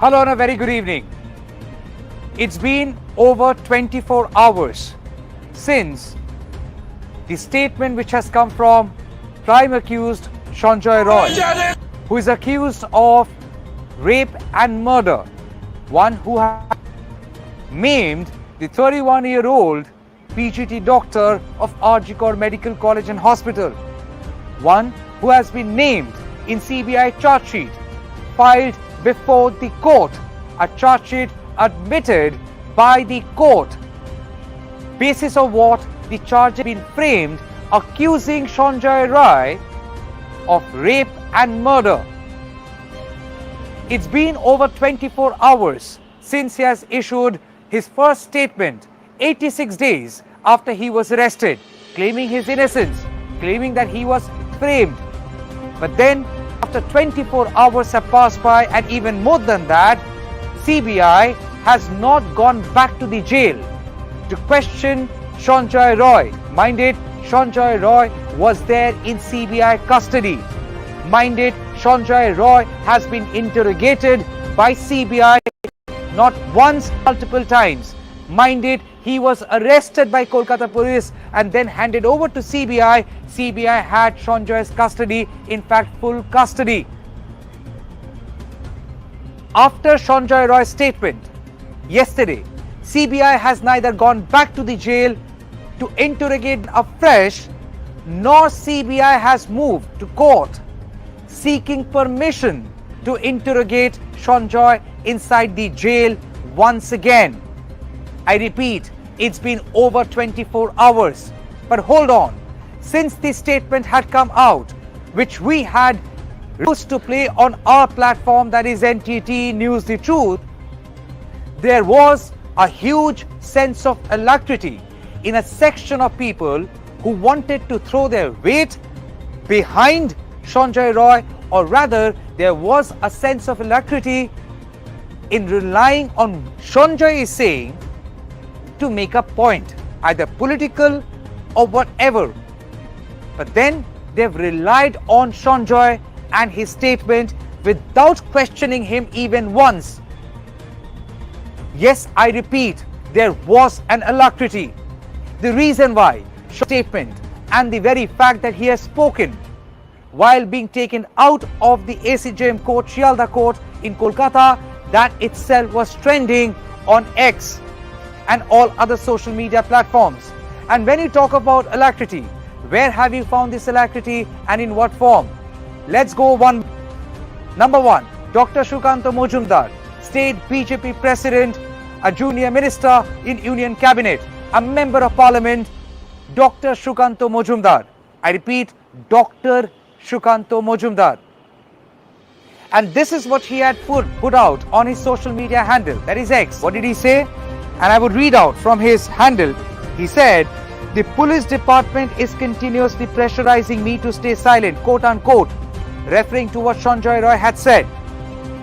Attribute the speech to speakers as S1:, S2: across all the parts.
S1: Hello and a very good evening. It's been over 24 hours since the statement which has come from prime accused Sanjay Roy, who is accused of rape and murder, one who has maimed the 31-year-old PGT doctor of Vaginal Medical College and Hospital, one who has been named in CBI charge sheet filed before the court, a charge sheet admitted by the court, basis of what the charge has been framed, accusing Sanjay Roy of rape and murder. It's been over 24 hours since he has issued his first statement, 86 days after he was arrested, claiming his innocence, claiming that he was framed. But then, after 24 hours have passed by, and even more than that, CBI has not gone back to the jail to question Sanjay Roy. Mind it, Sanjay Roy was there in CBI custody. Mind it, Sanjay Roy has been interrogated by CBI not once, multiple times. Mind it, he was arrested by Kolkata police and then handed over to CBI. CBI had Sanjay's custody, in fact full custody. After Sanjay Roy's statement yesterday, CBI has neither gone back to the jail to interrogate afresh, nor CBI has moved to court seeking permission to interrogate Sanjay inside the jail once again. I repeat, it's been over 24 hours. But hold on, since this statement had come out, which we had used to play on our platform, that is NTT News The Truth, there was a huge sense of alacrity in a section of people who wanted to throw their weight behind Sanjay Roy, or rather there was a sense of alacrity in relying on Sanjay is saying to make a point, either political or whatever. But then they've relied on Sanjay and his statement without questioning him even once. Yes, I repeat, there was an alacrity. The reason why statement and the very fact that he has spoken while being taken out of the ACJM court, Shialda court in Kolkata, that itself was trending on X and all other social media platforms. And when you talk about alacrity, where have you found this alacrity and in what form? Let's go one. Number one, Dr. Sukanta Mojumdar, State BJP President, a junior minister in Union Cabinet, a member of Parliament, Dr. Sukanta Mojumdar. I repeat, Dr. Sukanta Mojumdar. And this is what he had put out on his social media handle, that is X. What did he say? And I would read out from his handle. He said, "The police department is continuously pressurizing me to stay silent," quote unquote, referring to what Sanjay Roy had said.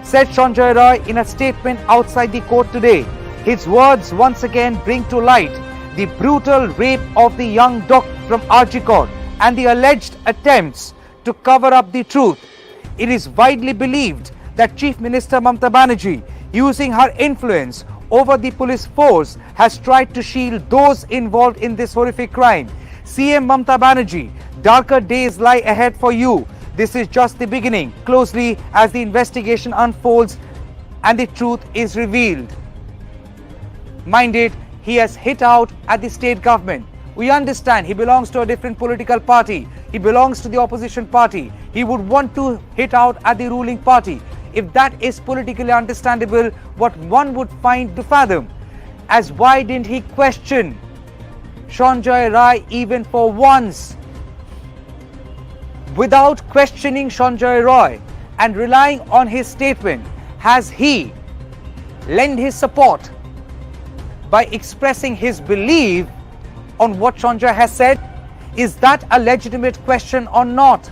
S1: Said Sanjay Roy in a statement outside the court today. His words once again bring to light the brutal rape of the young doctor from Vaginal and the alleged attempts to cover up the truth. It is widely believed that Chief Minister Mamata Banerjee, using her influence over the police force, has tried to shield those involved in this horrific crime. CM Mamata Banerjee, darker days lie ahead for you. This is just the beginning. Closely as the investigation unfolds and the truth is revealed. Mind it, he has hit out at the state government. We understand he belongs to a different political party. He belongs to the opposition party. He would want to hit out at the ruling party. If that is politically understandable, what one would find to fathom, as why didn't he question Sanjay Roy even for once? Without questioning Sanjay Roy and relying on his statement, has he lent his support by expressing his belief on what Sanjay has said? Is that a legitimate question or not?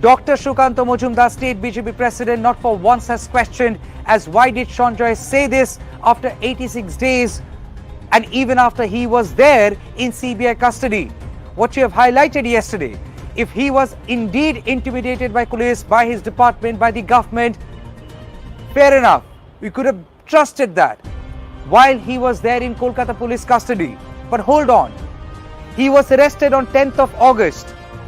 S1: Dr. Sukanta Mojumdar, State BJP President, not for once has questioned as why did Sanjay say this after 86 days and even after he was there in CBI custody. What you have highlighted yesterday, if he was indeed intimidated by police, by his department, by the government, Fair enough. We could have trusted that while he was there in Kolkata police custody. But hold on. He was arrested on 10th of August,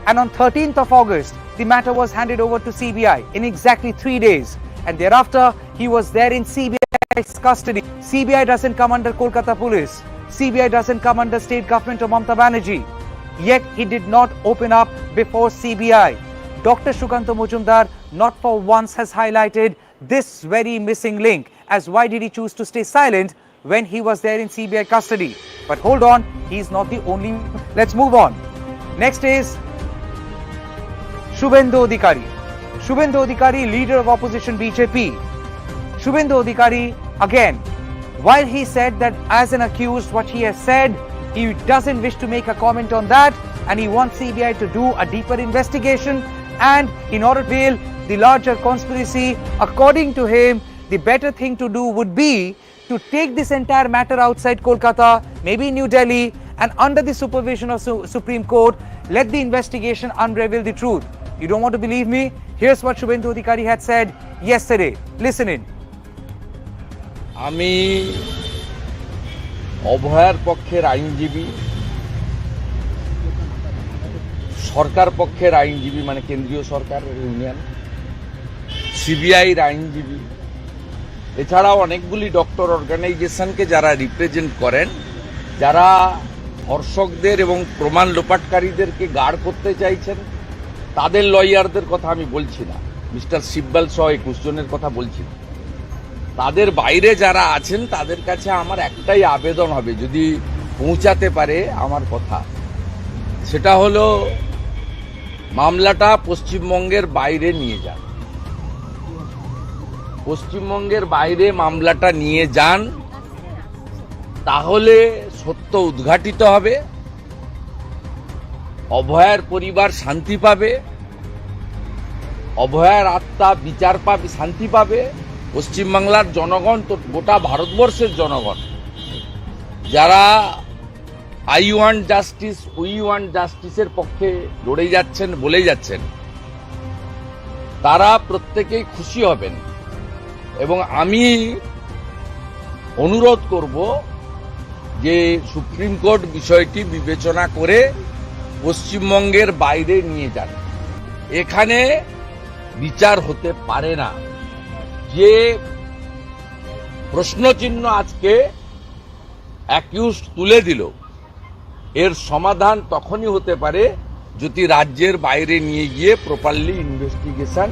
S1: and on 13th of August, the matter was handed over to CBI in exactly 3 days. And thereafter, he was there in CBI's custody. CBI doesn't come under Kolkata police. CBI doesn't come under state government of Mamata Banerjee. Yet he did not open up before CBI. Dr. Sukanta Majumdar not for once has highlighted this very missing link as why did he choose to stay silent when he was there in CBI custody. But hold on, he's not the only. Let's move on. Next is Shubhendu Adhikari. Shubhendu Adhikari, leader of opposition BJP. Shubhendu Adhikari, again, while he said that as an accused what he has said, he doesn't wish to make a comment on that and he wants CBI to do a deeper investigation, and in order to veil the larger conspiracy, according to him, the better thing to do would be to take this entire matter outside Kolkata, maybe New Delhi, and under the supervision of Supreme Court, let the investigation unravel the truth. You don't want to believe me? Here's what Shubhendu Adhikari had said yesterday. Listen in.
S2: আমি অভয়ার পক্ষের আইনজীবী, সরকার পক্ষের আইনজীবী মানে কেন্দ্রীয় সরকার union, সিবিআইর আইনজীবী, এছাড়াও অনেকগুলি ডক্টর অর্গানাইজেশনকে যারা রিপ্রেজেন্ট করেন, যারা ধর্ষকদের এবং প্রমাণ লোপাটকারীদেরকে গার্ড করতে চাইছেন, তাদের লয়ারদের কথা আমি বলছি না, মিস্টার সিব্বল সহ 21 জনের কথা বলছি না। তাদের বাইরে যারা আছেন তাদের কাছে আমার একটাই আবেদন হবে, যদি পৌঁছাতে পারে আমার কথা, সেটা হলো মামলাটা পশ্চিমবঙ্গের বাইরে নিয়ে যান। পশ্চিমবঙ্গের বাইরে মামলাটা নিয়ে যান, তাহলে সত্য উদ্ঘাটিত হবে, অভয়ার পরিবার শান্তি পাবে, অভয়ার আত্মা বিচার পাবে, শান্তি পাবে। পশ্চিমবাংলার জনগণ তো গোটা ভারতবর্ষের জনগণ যারা I want justice, we want জাস্টিসের পক্ষে লড়ে যাচ্ছেন, বলে যাচ্ছেন, তারা প্রত্যেকেই খুশি হবেন। এবং আমি অনুরোধ করব যে সুপ্রিম কোর্ট বিষয়টি বিবেচনা করে পশ্চিমবঙ্গের বাইরে নিয়ে যান। এখানে বিচার হতে পারে না। যে প্রশ্নচিহ্ন আজকে অ্যাকিউজড তুলে দিল, এর সমাধান তখনই হতে পারে যদি রাজ্যের বাইরে নিয়ে গিয়ে প্রপারলি ইনভেস্টিগেশন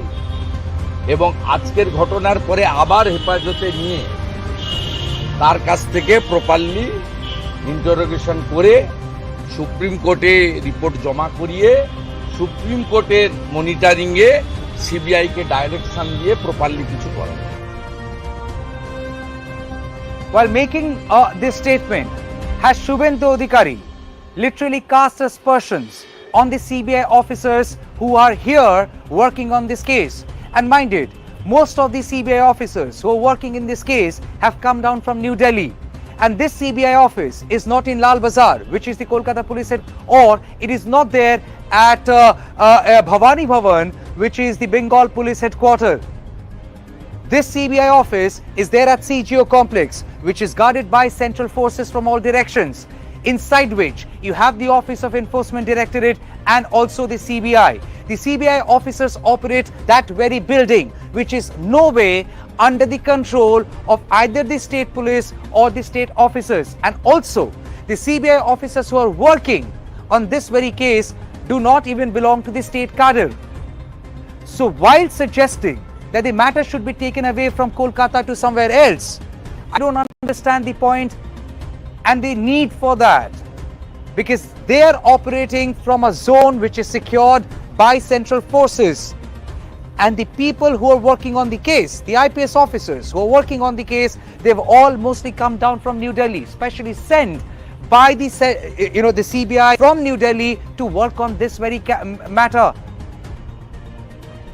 S2: এবং আজকের ঘটনার পরে আবার হেফাজতে নিয়ে তার কাছ থেকে প্রপারলি ইন্টারোগেশন করে সুপ্রিম কোর্টে রিপোর্ট জমা করিয়ে সুপ্রিম কোর্টের মনিটরিংয়ে সিবিআই কে ডাইরেকশন দিয়ে প্রপারলি কিছু করা।
S1: While making this statement, has Shubhendu Adhikari literally cast aspersions on the CBI officers who are here working on this case? And mind it, most of the CBI officers who are working in this case have come down from New Delhi. And this CBI office is not in Lal Bazar, which is the Kolkata police head, or it is not there at Bhavani Bhavan, which is the Bengal police headquarters. This CBI office is there at CGO complex, which is guarded by central forces from all directions, inside which you have the Office of Enforcement Directorate and also the CBI. The CBI officers operate that very building, which is no way under the control of either the state police or the state officers. And also, the CBI officers who are working on this very case do not even belong to the state cadre. So while suggesting that the matter should be taken away from Kolkata to somewhere else, I don't understand the point and the need for that, because they are operating from a zone which is secured by central forces, and the people who are working on the case, the IPS officers who are working on the case, they've all mostly come down from New Delhi, specially sent by the the CBI from New Delhi to work on this very matter.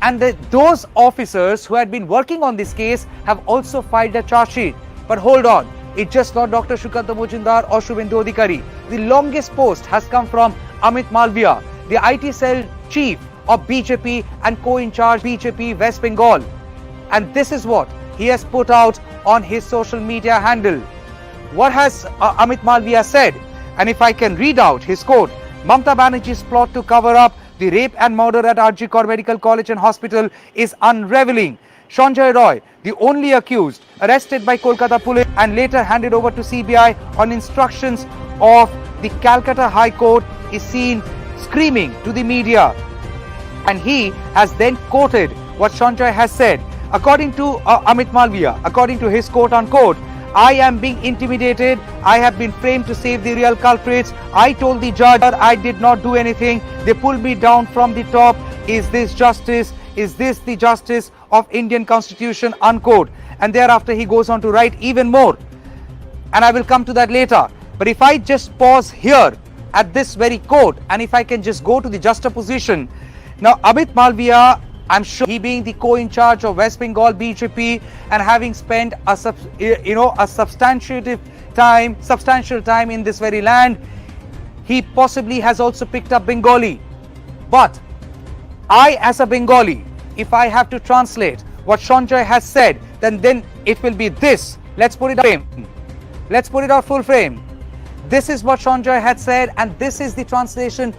S1: And those officers who had been working on this case have also filed a charge sheet. But hold on, it's just not Dr. Sukanta Majumdar or Shubhendu Adhikari. The longest post has come from Amit Malviya, the IT cell chief of BJP and co-in charge BJP West Bengal. And this is what he has put out on his social media handle. What has Amit Malviya said? And if I can read out his quote, Mamata Banerjee's plot to cover up the rape and murder at RG Kar Medical College and Hospital is unraveling. Sanjay Roy, the only accused, arrested by Kolkata police and later handed over to CBI on instructions of the Calcutta High Court, is seen screaming to the media. And he has then quoted what Sanjay has said. According to Amit Malviya, according to his quote unquote, I am being intimidated. I have been framed to save the real culprits. I told the judge I did not do anything. They pulled me down from the top. Is this justice? Is this the justice of Indian Constitution? Unquote. And thereafter he goes on to write even more. And I will come to that later. But if I just pause here at this very quote, and if I can just go to the juxtaposition. Now Amit Malviya, I'm sure he being the co-in charge of West Bengal BJP and having spent a substantial time in this very land, he possibly has also picked up Bengali. But I, as a Bengali, if I have to translate what Sanjay has said, then it will be this. Let's put it out frame. Let's put it out full frame. This is what Sanjay had said, and this is the translation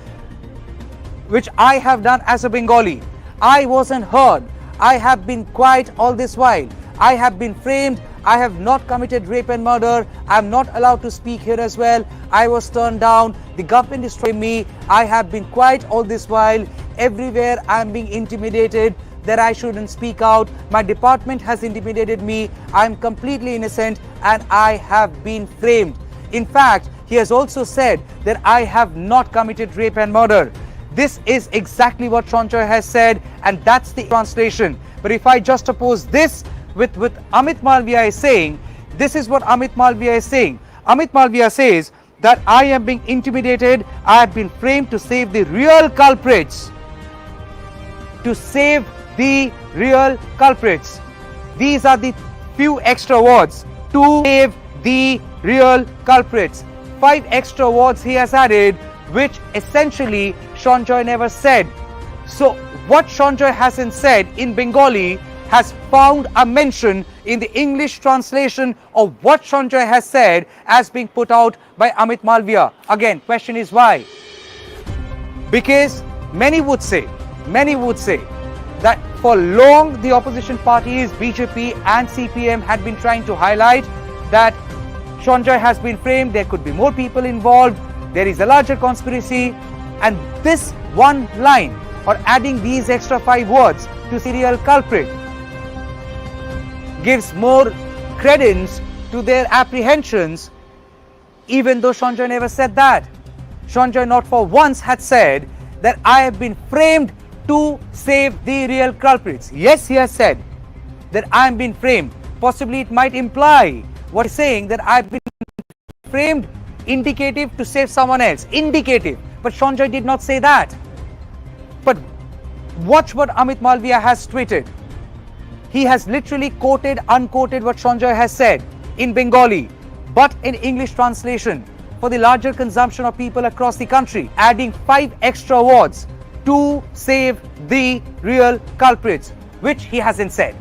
S1: which I have done as a Bengali. I wasn't heard. I have been quiet all this while. I have been framed. I have not committed rape and murder. I am not allowed to speak here as well. I was turned down. The government is trying me. I have been quiet all this while. Everywhere I am being intimidated that I shouldn't speak out. My department has intimidated me. I am completely innocent and I have been framed. In fact, he has also said that I have not committed rape and murder. This is exactly what Sanjay has said, and that's the translation. But if I juxtapose this with Amit Malviya is saying, this is what Amit Malviya is saying. Amit Malviya says that I am being intimidated, I have been framed to save the real culprits. To save the real culprits. These are the few extra words. To save the real culprits. 5 extra words he has added, which essentially Sanjay never said. So what Sanjay hasn't said in Bengali has found a mention in the English translation of what Sanjay has said as being put out by Amit Malviya. Again, question is why? Because many would say that for long the opposition parties BJP and CPM had been trying to highlight that Sanjay has been framed, there could be more people involved, there is a larger conspiracy, and this one line or adding these extra 5 words to serial culprit gives more credence to their apprehensions, even though Sanjay never said that. Sanjay not for once had said that I have been framed to save the real culprits. Yes, he has said that I am being framed. Possibly it might imply what he's saying, that I have been framed indicative to save someone else. Indicative. But Sanjay did not say that. But watch what Amit Malviya has tweeted. He has literally quoted, unquoted what Sanjay has said in Bengali, but in English translation for the larger consumption of people across the country, adding 5 extra words to save the real culprits, which he hasn't said.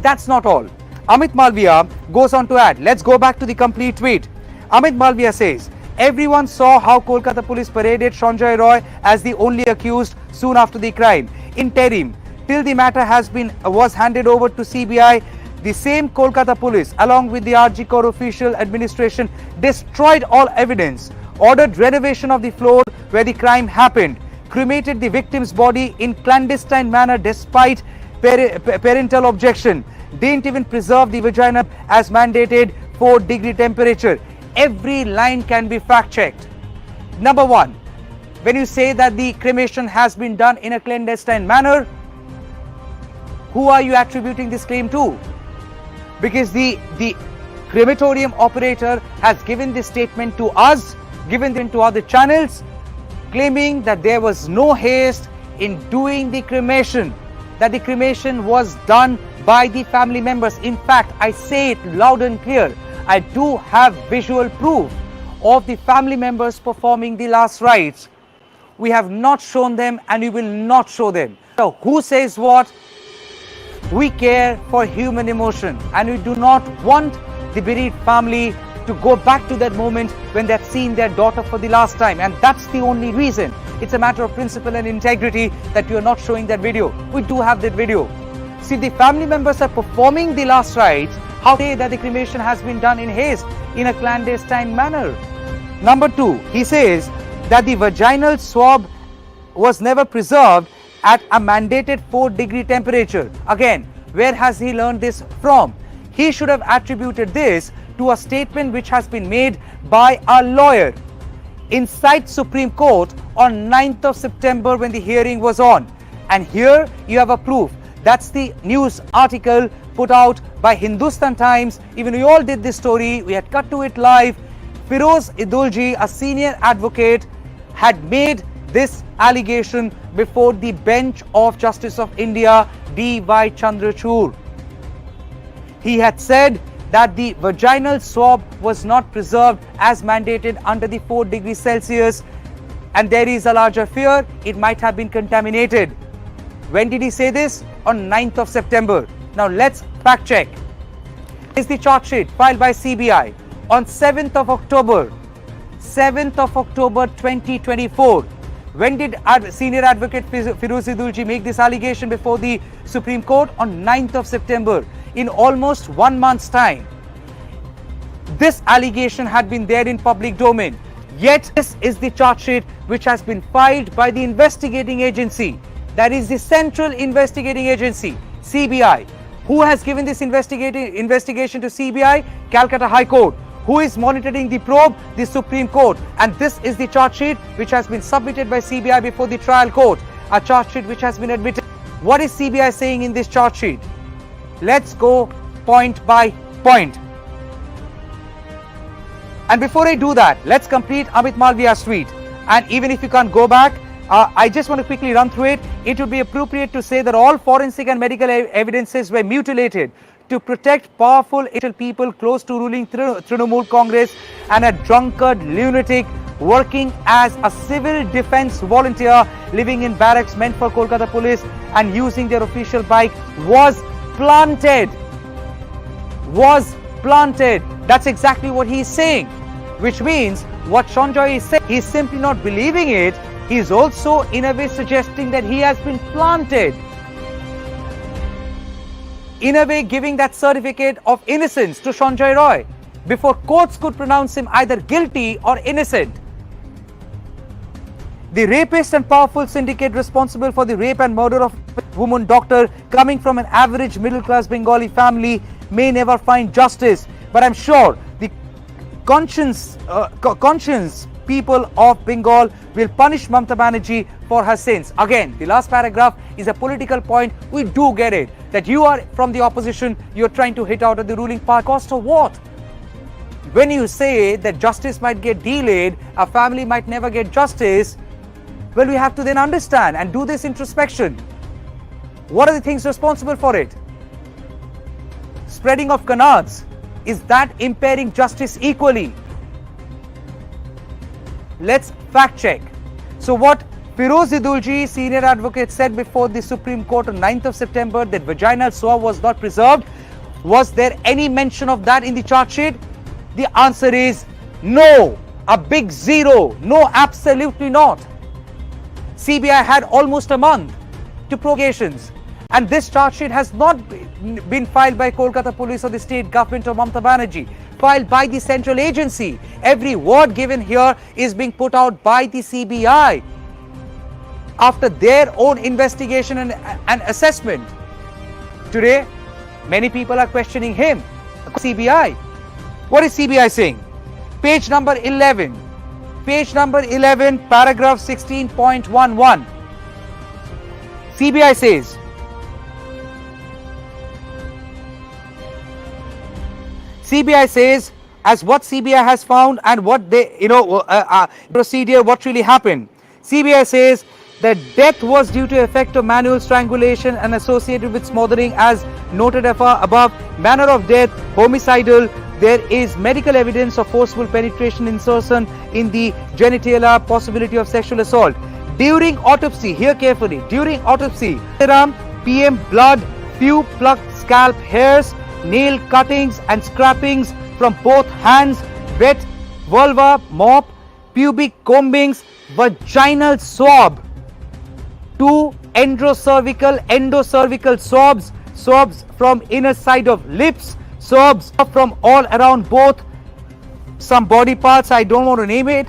S1: That's not all. Amit Malviya goes on to add, let's go back to the complete tweet. Amit Malviya says, everyone saw how Kolkata police paraded Sanjay Roy as the only accused soon after the crime. Interim, till the matter was handed over to CBI, the same Kolkata police, along with the RG Kar official administration, destroyed all evidence, ordered renovation of the floor where the crime happened, cremated the victim's body in clandestine manner despite parental objection, didn't even preserve the vagina as mandated 4-degree temperature. Every line can be fact-checked. Number 1, when you say that the cremation has been done in a clandestine manner, who are you attributing this claim to? Because the crematorium operator has given this statement to us, given it to other channels, claiming that there was no haste in doing the cremation, that the cremation was done by the family members. In fact, I say it loud and clear, I do have visual proof of the family members performing the last rites. We have not shown them and we will not show them. So who says what? We care for human emotion and we do not want the bereaved family to go back to that moment when they've seen their daughter for the last time, and that's the only reason. It's a matter of principle and integrity that you are not showing that video. We do have that video. See, the family members are performing the last rites. How say that the cremation has been done in haste, in a clandestine manner? Number 2, he says that the vaginal swab was never preserved at a mandated 4-degree temperature. Again, where has he learned this from? He should have attributed this to a statement which has been made by a lawyer inside Supreme Court on 9th of September when the hearing was on. And here you have a proof. That's the news article put out by Hindustan Times. Even we all did this story. We had cut to it live. Firoz Idulji, a senior advocate, had made this allegation before the bench of Justice of India, D.Y. Chandrachud. He had said that the vaginal swab was not preserved as mandated under the 4 degrees Celsius, and there is a larger fear it might have been contaminated. When did he say this? On 9th of September. Now let's fact check. Is the charge sheet filed by CBI on 7th of October 2024. When did senior advocate Firoz Idulji make this allegation before the Supreme Court? On 9th of September. In almost 1 month's time. This allegation had been there in public domain. Yet this is the charge sheet which has been filed by the investigating agency. That is the Central Investigating Agency, CBI. Who has given this investigation to CBI? Calcutta High Court. Who is monitoring the probe? The Supreme Court. And this is the charge sheet which has been submitted by CBI before the trial court. A charge sheet which has been admitted. What is CBI saying in this charge sheet? Let's go point by point. And before I do that, let's complete Amit Malviya's tweet. And even if you can't go back, I just want to quickly run through it. It would be appropriate to say that all forensic and medical evidences were mutilated to protect powerful people close to ruling Trinamool Congress and a drunkard lunatic working as a civil defense volunteer living in barracks meant for Kolkata police and using their official bike was planted. That's exactly what he is saying, which means what Sanjay is saying, he is simply not believing it. He is also in a way suggesting that he has been planted, in a way giving that certificate of innocence to Sanjay Roy before courts could pronounce him either guilty or innocent. The rapist and powerful syndicate responsible for the rape and murder of a woman doctor coming from an average middle-class Bengali family may never find justice, but I'm sure the conscience people of Bengal will punish Mamata Banerjee for her sins. Again, the last paragraph is a political point. We do get it, that you are from the opposition, you're trying to hit out at the ruling party. Cost of what? When you say that justice might get delayed, a family might never get justice, well, we have to then understand and do this introspection. What are the things responsible for it? Spreading of canards, is that impairing justice equally? Let's fact check. So what Firoz Idulji, senior advocate, said before the Supreme Court on 9th of September that vaginal swab was not preserved, was there any mention of that in the charge sheet? The answer is no, a big zero. No, absolutely not. CBI had almost a month to provocations, and this charge sheet has not been filed by Kolkata police or the state government or Mamata Banerjee, filed by the central agency. Every word given here is being put out by the CBI after their own investigation and assessment. Today, many people are questioning him. CBI. What is CBI saying? Page number 11. Page number 11, paragraph 16.11. CBI says, as what CBI has found and what they, procedure, what really happened. CBI says that death was due to effect of manual strangulation and associated with smothering as noted above. Manner of death, homicidal. There is medical evidence of forceful penetration, insertion in the genitalia, possibility of sexual assault. During autopsy, hear carefully, during autopsy, serum, PM blood few plucked scalp hairs, nail cuttings and scrapings from both hands, wet vulva mop, pubic combings, vaginal swab, 2 endocervical swabs from inner side of lips, swabs from all around both some body parts, I don't want to name it,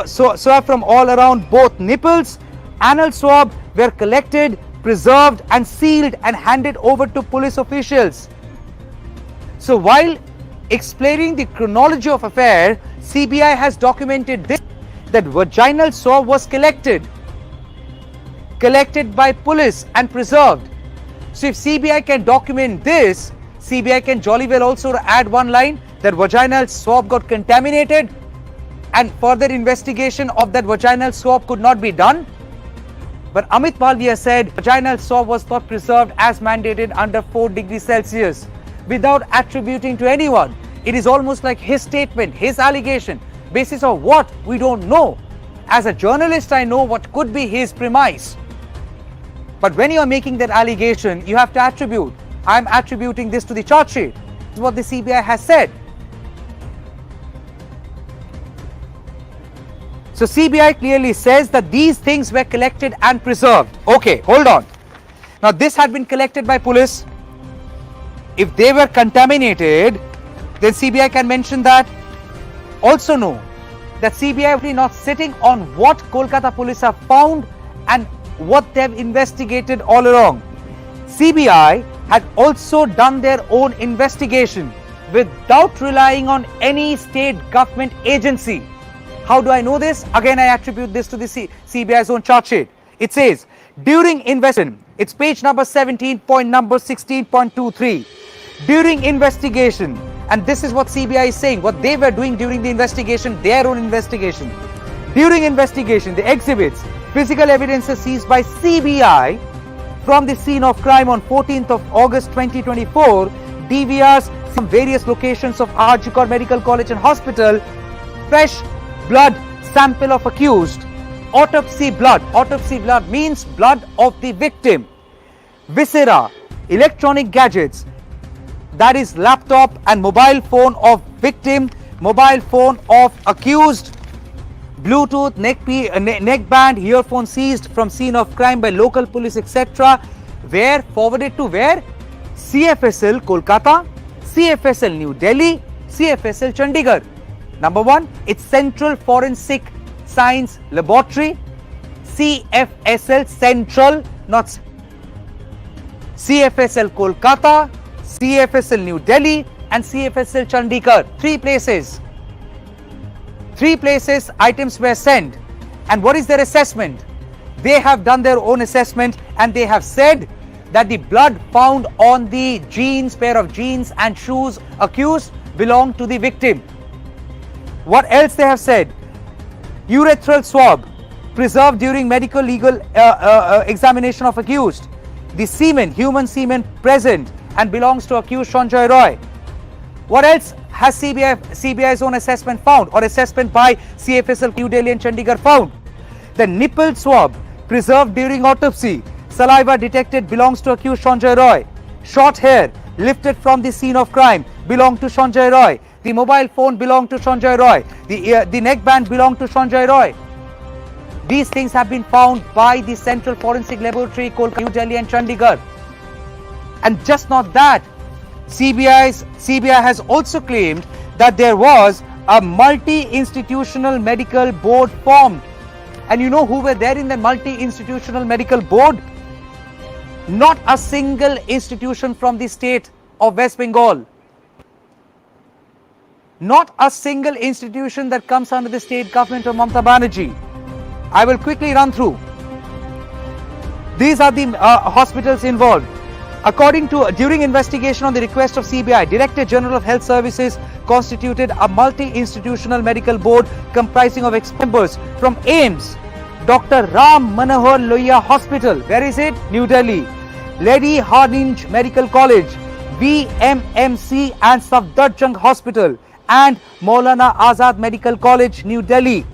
S1: swab from all around both nipples, anal swab were collected, preserved and sealed and handed over to police officials. So while explaining the chronology of affair, CBI has documented this, that vaginal swab was collected by police and preserved. So if CBI can document this, CBI can jolly well also add one line that vaginal swab got contaminated and further investigation of that vaginal swab could not be done. But Amit Malviya said vaginal swab was not preserved as mandated under 4 degrees Celsius without attributing to anyone. It is almost like his statement, his allegation, basis of what we don't know. As a journalist, I know what could be his premise. But when you are making that allegation, you have to attribute. I am attributing this to the charge sheet. This is what the CBI has said. So CBI clearly says that these things were collected and preserved. Okay, hold on. Now this had been collected by police. If they were contaminated, then CBI can mention that. Also know that CBI is not sitting on what Kolkata police have found and what they have investigated all along. CBI had also done their own investigation without relying on any state government agency. How do I know this? Again, I attribute this to the CBI's own chart sheet. It says, during investigation, it's page number 17, point number 16.23. During investigation, and this is what CBI is saying, what they were doing during the investigation, their own investigation. During investigation, the exhibits, physical evidences seized by CBI from the scene of crime on 14th of August 2024, DVRs from various locations of Arjikor Medical College and Hospital, fresh blood sample of accused, autopsy blood means blood of the victim, viscera, electronic gadgets, that is laptop and mobile phone of victim, mobile phone of accused, Bluetooth, neckband, earphone seized from scene of crime by local police, etc. Where forwarded to where? CFSL Kolkata, CFSL New Delhi, CFSL Chandigarh. Number 1, it's Central Forensic Science Laboratory, CFSL Central, not CFSL Kolkata, CFSL New Delhi and CFSL Chandigarh. 3 places. 3 places items were sent. And what is their assessment? They have done their own assessment and they have said that the blood found on the jeans, pair of jeans and shoes accused belonged to the victim. What else they have said? Urethral swab preserved during medical legal examination of accused. The semen, human semen present and belongs to accused Sanjay Roy. What else has CBI's own assessment found or assessment by CFSL New Delhi and Chandigarh found? The nipple swab preserved during autopsy, saliva detected belongs to accused Sanjay Roy. Short hair lifted from the scene of crime belonged to Sanjay Roy. The mobile phone belonged to Sanjay Roy. The neckband belonged to Sanjay Roy. These things have been found by the Central Forensic Laboratory, Kolkata, New Delhi and Chandigarh. And just not that, CBI has also claimed that there was a multi-institutional medical board formed. And you know who were there in the multi-institutional medical board? Not a single institution from the state of West Bengal. Not a single institution that comes under the state government of Mamata Banerjee. I will quickly run through. These are the hospitals involved. According to, during investigation on the request of CBI, Director General of Health Services constituted a multi-institutional medical board comprising of members from AIMS, Dr. Ram Manohar Lohia Hospital, where is it? New Delhi, Lady Hardinge Medical College, VMMC and Safdarjung Hospital, and Maulana Azad Medical College, New Delhi.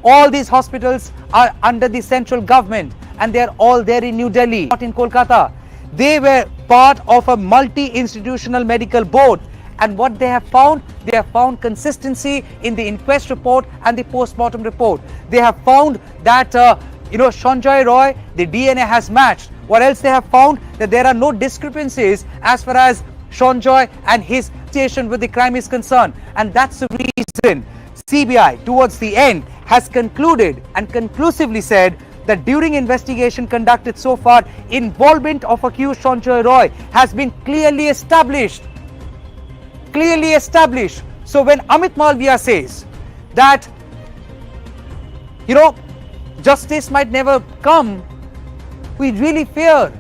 S1: All these hospitals are under the central government and they are all there in New Delhi, not in Kolkata. They were part of a multi-institutional medical board, and what they have found consistency in the inquest report and the post-mortem report. They have found that Sanjay Roy, the DNA has matched. What else they have found? That there are no discrepancies as far as Sanjay and his association with the crime is concerned, and that's the reason CBI towards the end has concluded and conclusively said that during investigation conducted so far, involvement of accused Sanjay Roy has been clearly established. Clearly established. So when Amit Malviya says that, justice might never come, we really fear,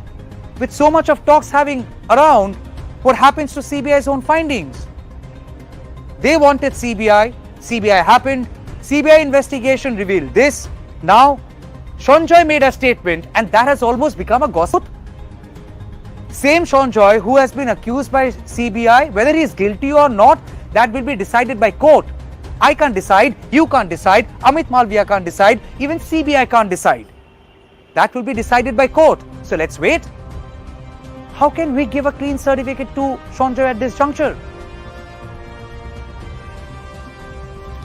S1: with so much of talks having around, what happens to CBI's own findings. They wanted CBI, CBI happened, CBI investigation revealed this. Now, Sanjay made a statement, and that has almost become a gossip. Same Sanjay who has been accused by CBI, whether he is guilty or not, that will be decided by court. I can't decide, you can't decide, Amit Malviya can't decide, even CBI can't decide. That will be decided by court. So let's wait. How can we give a clean certificate to Sanjay at this juncture?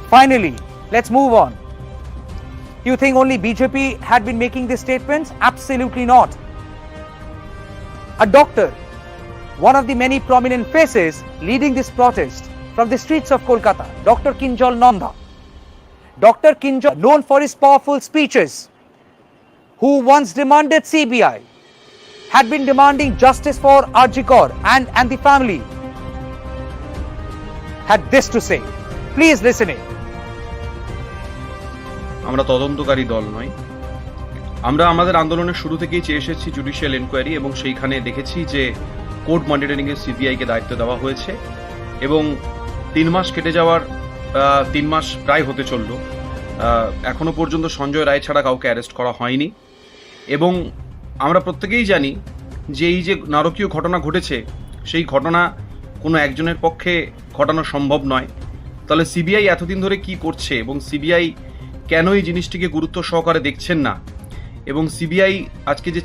S1: Finally, let's move on. You think only BJP had been making these statements? Absolutely not. A doctor, one of the many prominent faces leading this protest from the streets of Kolkata, Dr. Kinjal Nanda. Dr. Kinjal, known for his powerful speeches, who once demanded CBI, had been demanding justice for Arjikor and the family, had this to say. Please listen in.
S3: আমরা তদন্তকারী দল নই। আমরা আমাদের আন্দোলনের শুরু থেকেই চেয়ে এসেছি জুডিশিয়াল এনকোয়ারি, এবং সেইখানে দেখেছি যে কোর্ট মনিটরিং এর সিবিআইকে দায়িত্ব দেওয়া হয়েছে, এবং 3 মাস কেটে যাওয়ার 3 মাস প্রায় হতে চলল, এখনো পর্যন্ত সঞ্জয় রায় ছাড়া কাউকে অ্যারেস্ট করা হয়নি। এবং আমরা প্রত্যেকেই জানি যে এই যে নারকীয় ঘটনা ঘটেছে, সেই ঘটনা কোনো একজনের পক্ষে ঘটানো সম্ভব নয়। তাহলে সিবিআই এতদিন ধরে কি করছে, এবং সিবিআই কেন এই জিনিসটিকে গুরুত্ব সহকারে দেখছেন না, এবং সিবিআই আজকে যে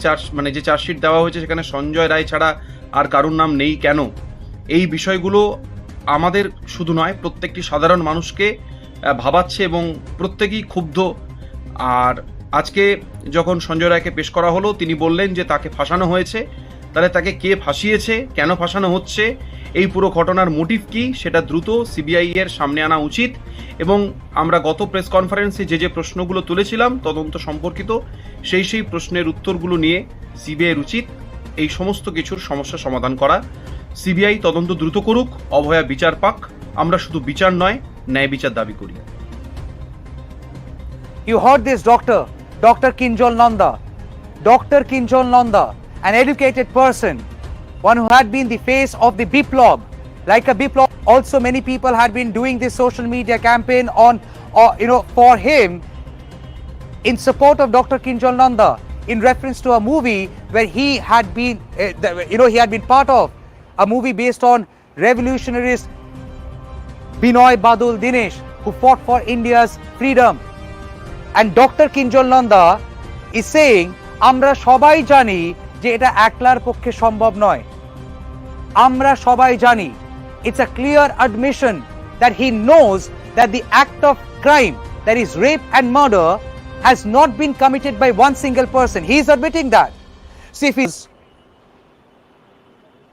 S3: চার্জশিট দেওয়া হয়েছে সেখানে সঞ্জয় রায় ছাড়া আর কারুর নাম নেই কেন, এই বিষয়গুলো আমাদের শুধু নয়, প্রত্যেকটি সাধারণ মানুষকে ভাবাচ্ছে, এবং প্রত্যেকেই ক্ষুব্ধ। আর আজকে যখন সঞ্জয় রায়কে পেশ করা হলো, তিনি বললেন যে তাকে ফাঁসানো হয়েছে। তাহলে তাকে কে ফাঁসিয়েছে, কেন ফাঁসানো হচ্ছে, এই পুরো ঘটনার মোটিভ কি, সেটা দ্রুত সিবিআই এর সামনে আনা উচিত। এবং আমরা গত প্রেস কনফারেন্সে যে প্রশ্নগুলো তুলেছিলাম তদন্ত সম্পর্কিত, সেই প্রশ্নের উত্তরগুলো নিয়ে সিবিআই এর উচিত এই সমস্ত কিছুর সমস্যা সমাধান করা। সিবিআই তদন্ত দ্রুত করুক, অভয়া বিচার পাক। আমরা শুধু বিচার নয়, ন্যায় বিচার দাবি করি।
S1: You heard this, Dr. Kinjal Nanda. Dr. Kinjal Nanda, an educated person, one who had been the face of the Biplab. Like a Biplab, also many people had been doing this social media campaign for him in support of Dr. Kinjal Nanda, in reference to a movie where he had been part of, a movie based on revolutionaries Binoy Badul Dinesh, who fought for India's freedom. And Dr. Kinjal Nanda is saying, আমরা সবাই জানি যে এটা একলার পক্ষে সম্ভব নয়। আমরা সবাই জানি, it's a clear admission that he knows that the act of crime, that is rape and murder, has not been committed by one single person. He is admitting that. So if he's,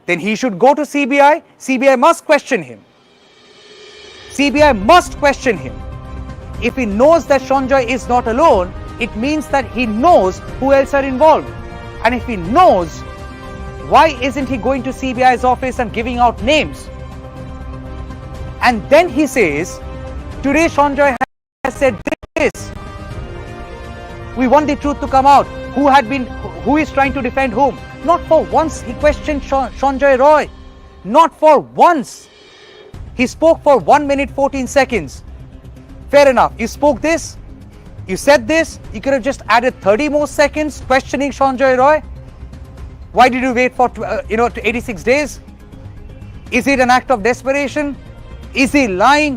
S1: then he should go to CBI. CBI must question him. CBI must question him. If he knows that Sanjay is not alone, it means that he knows who else are involved. And if he knows, why isn't he going to CBI's office and giving out names? And then he says, today Sanjay has said this. We want the truth to come out. Who is trying to defend whom? Not for once he questioned Sanjay Roy. Not for once. He spoke for 1 minute 14 seconds. Fair enough. You spoke this, you said this, you could have just added 30 more seconds questioning Sanjay Roy. Why did you wait for 86 days? Is it an act of desperation? Is he lying?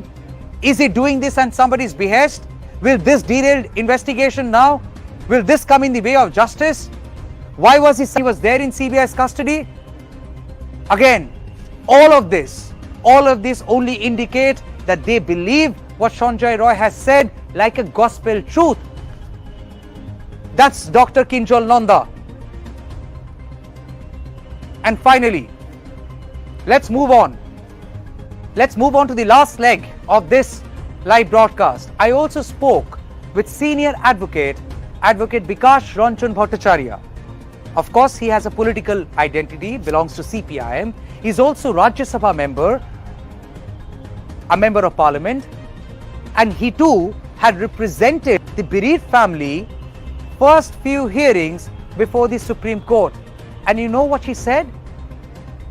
S1: Is he doing this at somebody's behest? Will this derail investigation now? Will this come in the way of justice? Why was he was there in CBI's custody? Again, all of this only indicate that they believe what Sanjay Roy has said like a gospel truth. That's Dr. Kinjal Nanda. And finally, let's move on. Let's move on to the last leg of this live broadcast. I also spoke with senior advocate Bikash Ranjan Bhattacharya. Of course, he has a political identity, belongs to CPIM. He's also Rajya Sabha member, a member of parliament, and he too had represented the bereaved family first few hearings before the Supreme Court. And you know what he said?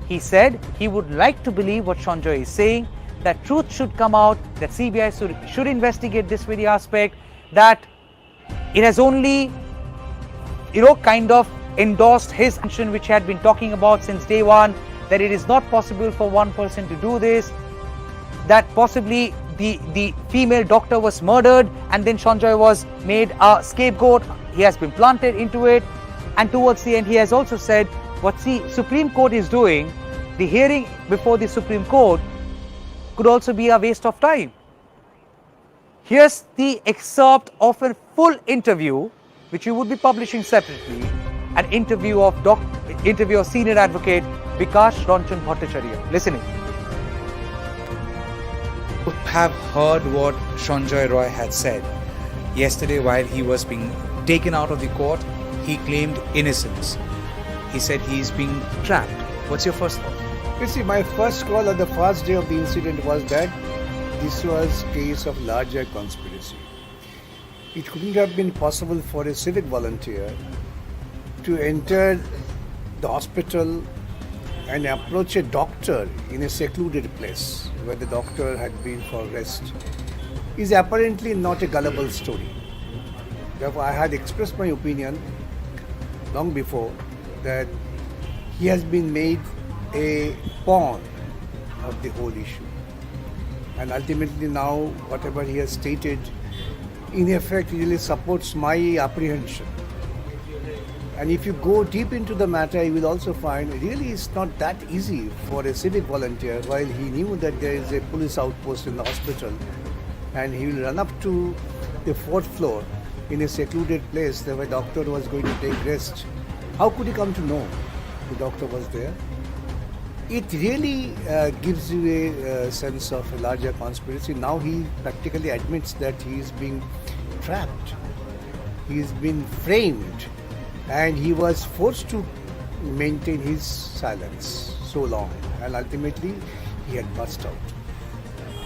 S1: He said he would like to believe what Sanjay is saying, that truth should come out, that CBI should investigate this very aspect, that it has only, kind of endorsed his action which he had been talking about since day one, that it is not possible for one person to do this, that possibly the female doctor was murdered and then Sanjay was made a scapegoat. He has been planted into it, and towards the end he has also said what the Supreme Court is doing, the hearing before the Supreme Court could also be a waste of time. Here's the excerpt of a full interview which we would be publishing separately, an interview of senior advocate Bikash Ranjan Bhattacharya. Listening. You have heard what Sanjay Roy had said. Yesterday, while he was being taken out of the court, he claimed innocence. He said he is being trapped. What's your first thought?
S4: You see, my first call on the first day of the incident was that this was a case of larger conspiracy. It couldn't have been possible for a civic volunteer to enter the hospital and approach a doctor in a secluded place where the doctor had been for rest. Is apparently not a gullible story. Therefore, I had expressed my opinion long before that he has been made a pawn of the whole issue. And ultimately now, whatever he has stated, in effect, really supports my apprehension. And if you go deep into the matter, you will also find really it's not that easy for a civic volunteer, while he knew that there is a police outpost in the hospital, and he will run up to the fourth floor in a secluded place where a doctor was going to take rest. How could he come to know the doctor was there? It really gives you a sense of a larger conspiracy. Now he practically admits that he is being trapped. He has been framed, and he was forced to maintain his silence so long, and ultimately he had burst out.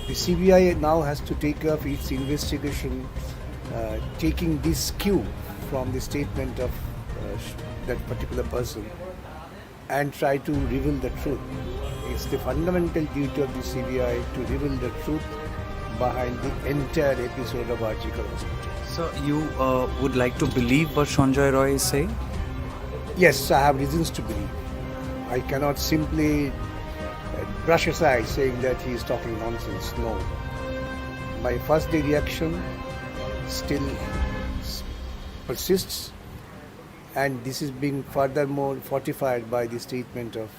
S4: The CBI now has to take up its investigation, taking this cue from the statement of that particular person and try to reveal the truth. It's the fundamental duty of the CBI to reveal the truth behind the entire episode of Archical Hospital.
S1: So you would like to believe what Sanjay Roy is saying?
S4: Yes, I have reasons to believe. I cannot simply brush aside saying that he is talking nonsense. No. My first day reaction still persists, and this is being furthermore fortified by the statement of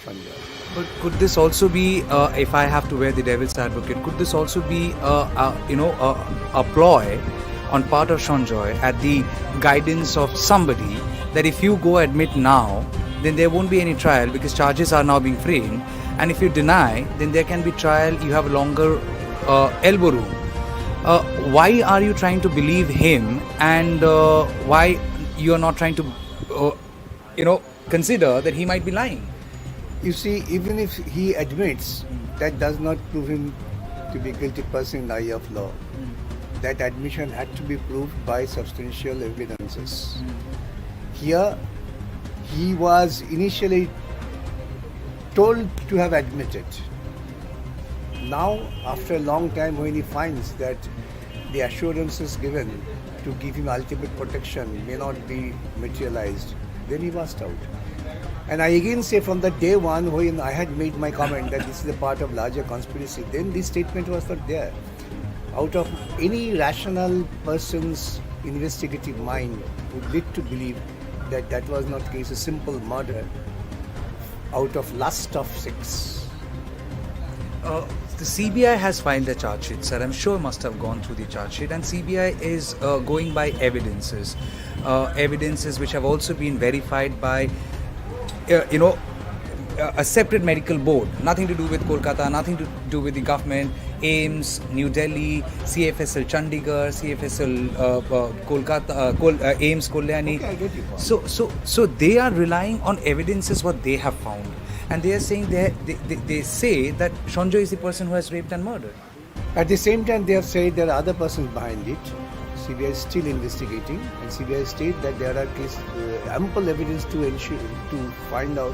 S4: Sanjay.
S1: But could this also be, if I have to wear the devil's advocate, could this also be a ploy on part of Sanjay at the guidance of somebody that if you go admit now, then there won't be any trial because charges are now being framed, and if you deny, then there can be trial, you have a longer elbow room. Why are you trying to believe him, and why you are not trying to, consider that he might be lying?
S4: You see, even if he admits, that does not prove him to be a guilty person in the eye of law. That admission had to be proved by substantial evidences. Here, he was initially told to have admitted. Now, after a long time, when he finds that the assurances given to give him ultimate protection may not be materialized, then he burst out. And I again say, from the day one when I had made my comment that this is a part of larger conspiracy, then this statement was not there. Out of any rational person's investigative mind would lead to believe that was not case a simple murder out of lust of sex.
S1: The CBI has filed a charge sheet, sir. I'm sure must have gone through the charge sheet, and CBI is going by evidences, evidences which have also been verified by, a separate medical board, nothing to do with Kolkata, nothing to do with the government. AIMS, New Delhi, CFSL Chandigarh, CFSL Kolkata, AIMS Kalyani.
S4: Okay, I get you.
S1: So they are relying on evidences what they have found, and they are saying they say that Sanjay is the person who has raped and murdered.
S4: At the same time, they have said there are other persons behind it. CBI is still investigating, and CBI state that there are ample evidence to ensure, to find out,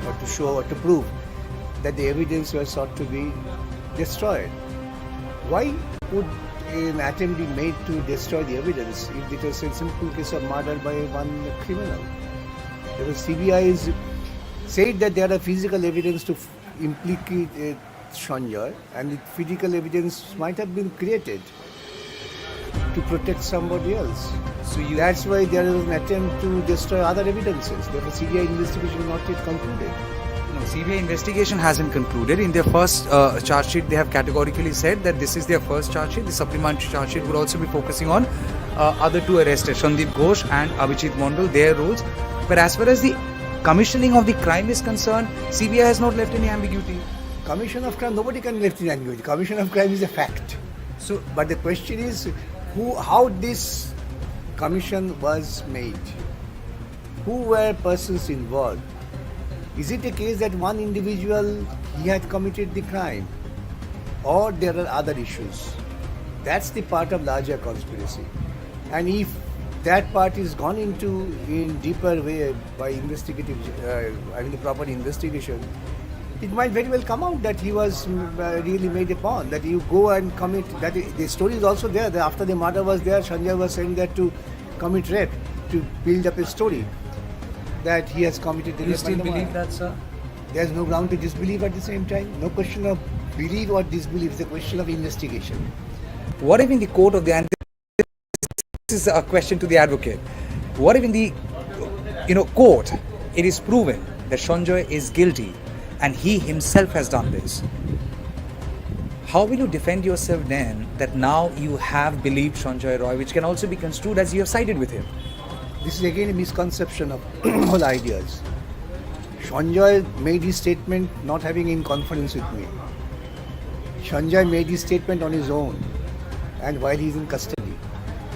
S4: or to show, or to prove that the evidence was sought to be destroyed. Why would an attempt be made to destroy the evidence if it was a simple case of murder by one criminal? Because CBI is said that there are physical evidence to implicate Sanjay, and the physical evidence might have been created to protect somebody else.
S1: So
S4: That's why there is an attempt to destroy other evidences. Therefore, CBI investigation is not yet concluded.
S1: No, CBI investigation hasn't concluded. In their first charge sheet, they have categorically said that this is their first charge sheet. The supplementary charge sheet would also be focusing on other two arrested, Sandeep Ghosh and Abhijit Mondal, their roles. But as far as the commissioning of the crime is concerned, CBI has not left any ambiguity.
S4: Commission of crime, nobody can left in ambiguity. Commission of crime is a fact.
S1: So,
S4: But the question is, how this commission was made? Who were persons involved? Is it a case that one individual, he had committed the crime? Or there are other issues? That's the part of larger conspiracy. And if that part is gone into in deeper way by investigative, the proper investigation, it might very well come out that he was really made a pawn, that you go and commit, that the story is also there, that after the murder was there, Sanjay was saying that to commit rape, to build up a story, that he has committed the
S1: you
S4: rape.
S1: still
S4: and the
S1: believe
S4: murder.
S1: that, sir?
S4: There's no ground to disbelieve at the same time. No question of belief or disbelief, it's a question of investigation.
S1: What if in the court of the, and this is a question to the advocate, what if in the court it is proven that Sanjay is guilty and he himself has done this? How will you defend yourself then that now you have believed Sanjay Roy, which can also be construed as you have sided with him?
S4: This is again a misconception of all ideas. Sanjay made his statement not having in confidence with me. Sanjay made his statement on his own and while he is in custody.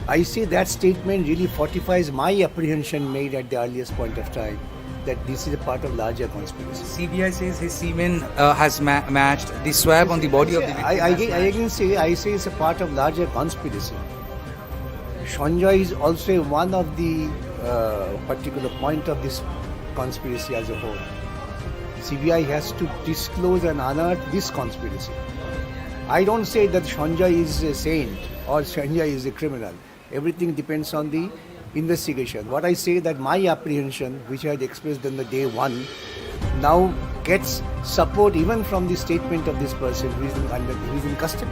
S4: I say that statement really fortifies my apprehension made at the earliest point of time that this is a part of larger conspiracy.
S1: CBI says his semen has matched the swab on the body of the victim.
S4: I say it's a part of larger conspiracy. Sanjay is also one of the particular point of this conspiracy as a whole. CBI has to disclose and unearth this conspiracy. I don't say that Sanjay is a saint or Sanjay is a criminal. Everything depends on the investigation. What I say that my apprehension, which I had expressed on the day one, now gets support even from the statement of this person who is in custody.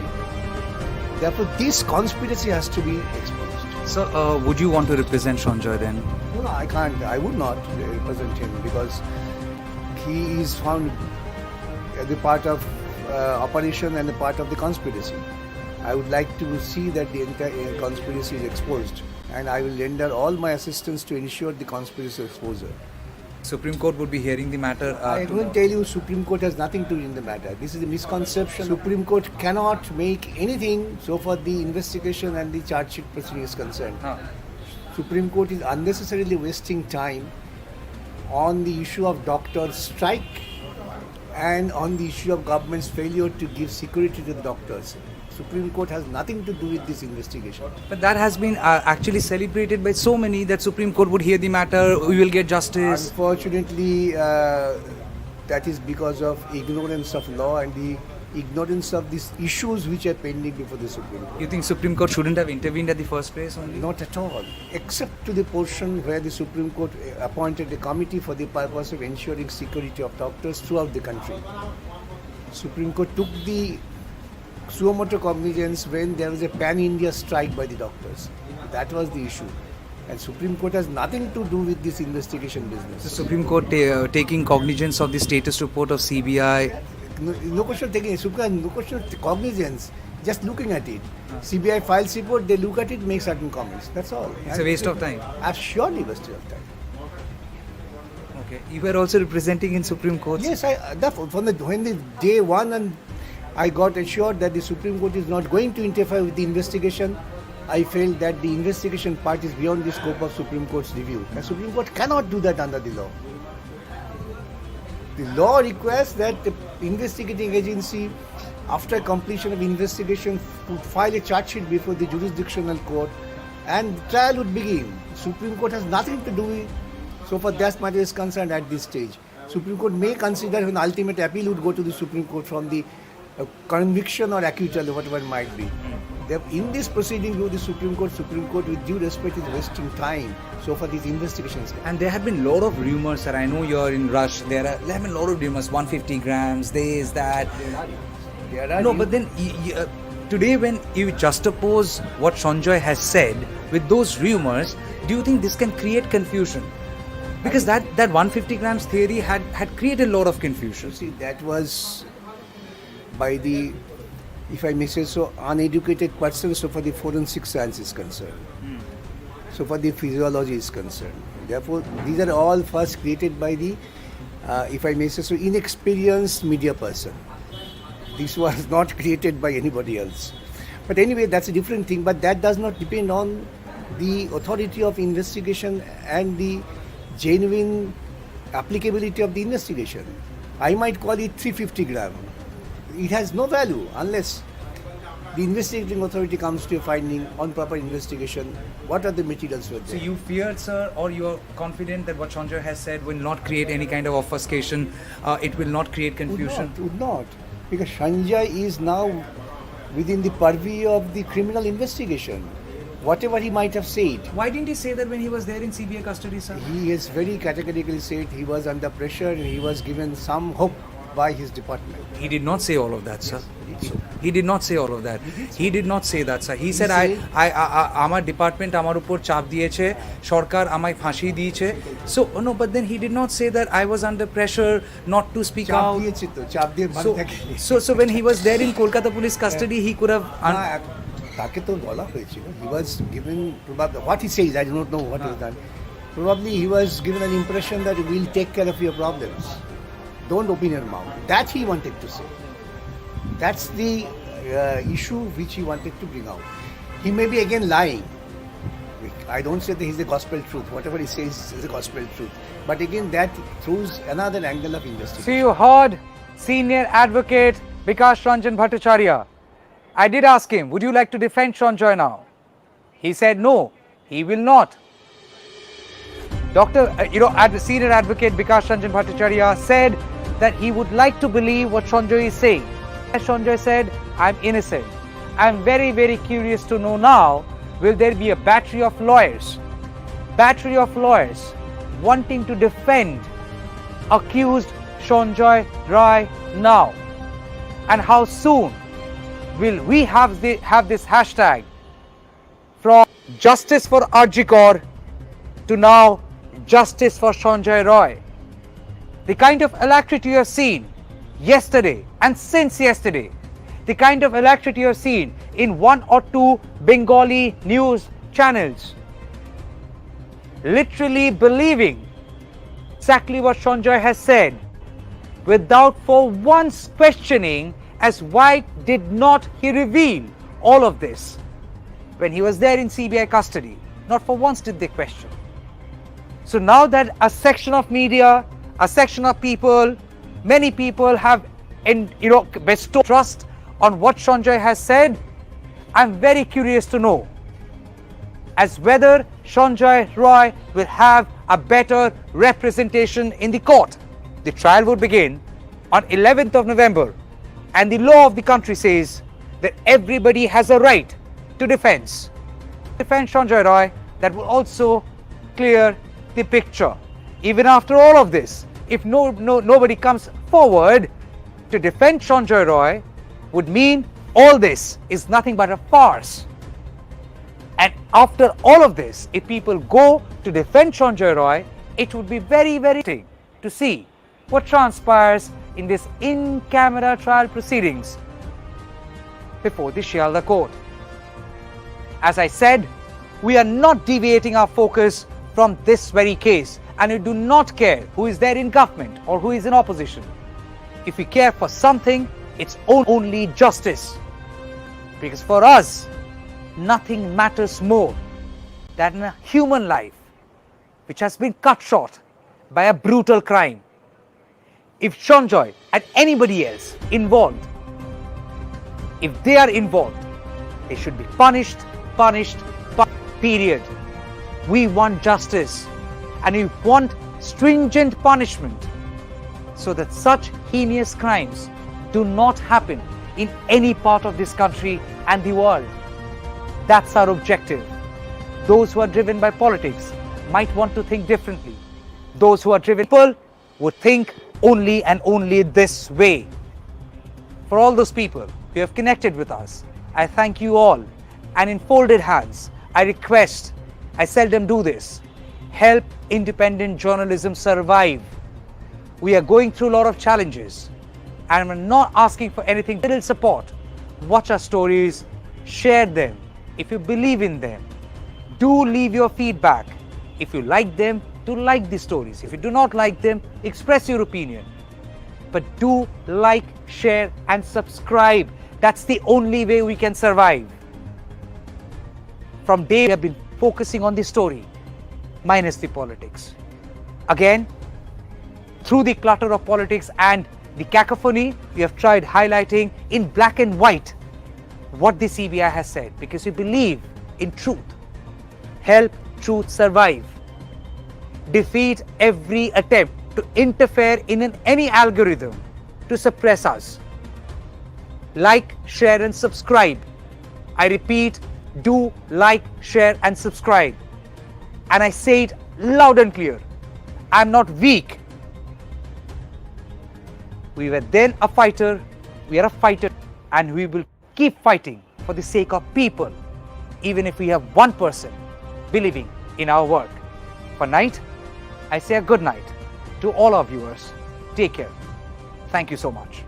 S4: Therefore, this conspiracy has to be exposed.
S1: So, would you want to represent Sanjay then?
S4: No, I can't. I would not represent him because he is found the part of operation and the part of the conspiracy. I would like to see that the entire conspiracy is exposed, and I will render all my assistance to ensure the conspiracy exposure.
S1: Supreme Court would be hearing the matter.
S4: I will tell you, Supreme Court has nothing to do in the matter. This is a misconception. Supreme Court cannot make anything so far the investigation and the charge sheet proceeding is concerned. Supreme Court is unnecessarily wasting time on the issue of doctors' strike and on the issue of government's failure to give security to the doctors. Supreme Court has nothing to do with this investigation.
S1: But that has been actually celebrated by so many that Supreme Court would hear the matter, we will get justice.
S4: Unfortunately, that is because of ignorance of law and the ignorance of these issues which are pending before the Supreme Court.
S1: You think Supreme Court shouldn't have intervened at the first place only?
S4: Not at all, except to the portion where the Supreme Court appointed a committee for the purpose of ensuring security of doctors throughout the country. Supreme Court took the suo motu cognizance when there was a pan-India strike by the doctors. That was the issue. And Supreme Court has nothing to do with this investigation business.
S1: The Supreme Court taking cognizance of the status report of CBI.
S4: No question of taking Supreme, no question of cognizance. Just looking at it. CBI files report, they look at it, make certain comments. That's all.
S1: It's a waste of time.
S4: Surely waste of time.
S1: Okay. You were also representing in Supreme Court?
S4: Yes, when the day one and I got assured that the Supreme Court is not going to interfere with the investigation, I felt that the investigation part is beyond the scope of Supreme Court's review. The Supreme Court cannot do that under the law. The law requires that the investigating agency, after completion of investigation, would file a charge sheet before the jurisdictional court and the trial would begin. Supreme Court has nothing to do with, so far that matter is concerned at this stage. Supreme Court may consider an ultimate appeal would go to the Supreme Court from the conviction or acquittal or whatever it might be. In this proceeding with the Supreme Court with due respect is wasting time so far these investigations.
S1: And there have been a lot of rumors, sir. I know you're in rush. There have been a lot of rumors, 150 grams, this, that. No, but then today when you juxtapose what Sanjay has said with those rumors, do you think this can create confusion? Because that 150 grams theory had created a lot of confusion.
S4: See, that was by the, if I may say so, uneducated person, so for the forensic science is concerned. So for the physiology is concerned. Therefore, these are all first created by the, if I may say so, inexperienced media person. This was not created by anybody else. But anyway, that's a different thing, but that does not depend on the authority of investigation and the genuine applicability of the investigation. I might call it 350 gram. It has no value unless the investigating authority comes to a finding on proper investigation. What are the materials were there?
S1: So you feared, sir, or you are confident that what Sanjay has said will not create any kind of obfuscation, it will not create confusion?
S4: Would not. Because Sanjay is now within the purview of the criminal investigation. Whatever he might have said.
S1: Why didn't he say that when he was there in CBI custody, sir?
S4: He has very categorically said he was under pressure and he was given some hope by his department.
S1: He did not say all of that, sir. He did not say all of that. He did not say that, sir. He said, আমার department আমার উপর চাপ দিয়েছে, সরকার আমায় ফাঁসি দিয়েছে. So no, but then he did not say that I was under pressure not to speak out. So when he was there in Kolkata police custody, he could have.
S4: তাকে তো বলা হয়েছিল. He was given probably what he says. I do not know what is done. Probably he was given an impression that we'll take care of your problems. Don't open your mouth. That he wanted to say. That's the issue which he wanted to bring out. He may be again lying. I don't say that he's the gospel truth. Whatever he says is the gospel truth. But again, that throws another angle of investigation.
S1: So you heard senior advocate Vikas Ranjan Bhattacharya. I did ask him, would you like to defend Sanjay now? He said no, he will not. Senior advocate Vikas Ranjan Bhattacharya said that he would like to believe what Sanjay is saying. As Sanjay said, I'm innocent. I'm very, very curious to know now, will there be a battery of lawyers wanting to defend accused Sanjay Roy now? And how soon will we have this hashtag from justice for Arjikor to now justice for Sanjay Roy? The kind of alacrity you have seen yesterday and since yesterday, the kind of alacrity you have seen in 1 or 2 Bengali news channels, literally believing exactly what Sanjay has said without for once questioning as why did not he reveal all of this when he was there in CBI custody. Not for once did they question. So now that a section of media, a section of people, many people have bestowed trust on what Sanjay has said, I'm very curious to know as whether Sanjay Roy will have a better representation in the court. The trial would begin on 11th of November. And the law of the country says that everybody has a right to defend Sanjay Roy. That will also clear the picture. Even after all of this, if nobody comes forward to defend Sanjay Roy, would mean all this is nothing but a farce. And after all of this, if people go to defend Sanjay Roy, it would be very, very interesting to see what transpires in this in-camera trial proceedings before the Shialda court. As I said, we are not deviating our focus from this very case, and we do not care who is there in government or who is in opposition. If we care for something, it's only justice. Because for us, nothing matters more than a human life which has been cut short by a brutal crime. If Sanjay and anybody else involved, if they are involved, they should be punished, period. We want justice, and we want stringent punishment so that such heinous crimes do not happen in any part of this country and the world. That's our objective. Those who are driven by politics might want to think differently. Those who are driven by people would think only and only this way. For all those people who have connected with us, I thank you all, and in folded hands, I request, I seldom do this, help independent journalism survive. We are going through a lot of challenges, and we're not asking for anything, little support. Watch our stories, share them. If you believe in them, do leave your feedback. If you like them, do like the stories. If you do not like them, express your opinion. But do like, share and subscribe. That's the only way we can survive. From day we have been focusing on the story, minus the politics. Again, through the clutter of politics and the cacophony, we have tried highlighting in black and white what the CBI has said, because we believe in truth. Help truth survive. Defeat every attempt to interfere in any algorithm to suppress us. Like, share and subscribe. I repeat, do like, share and subscribe. And I say it loud and clear. I'm not weak. We were then a fighter, we are a fighter, and we will keep fighting for the sake of people, even if we have one person believing in our work. For night, I say a good night to all our viewers. Take care. Thank you so much.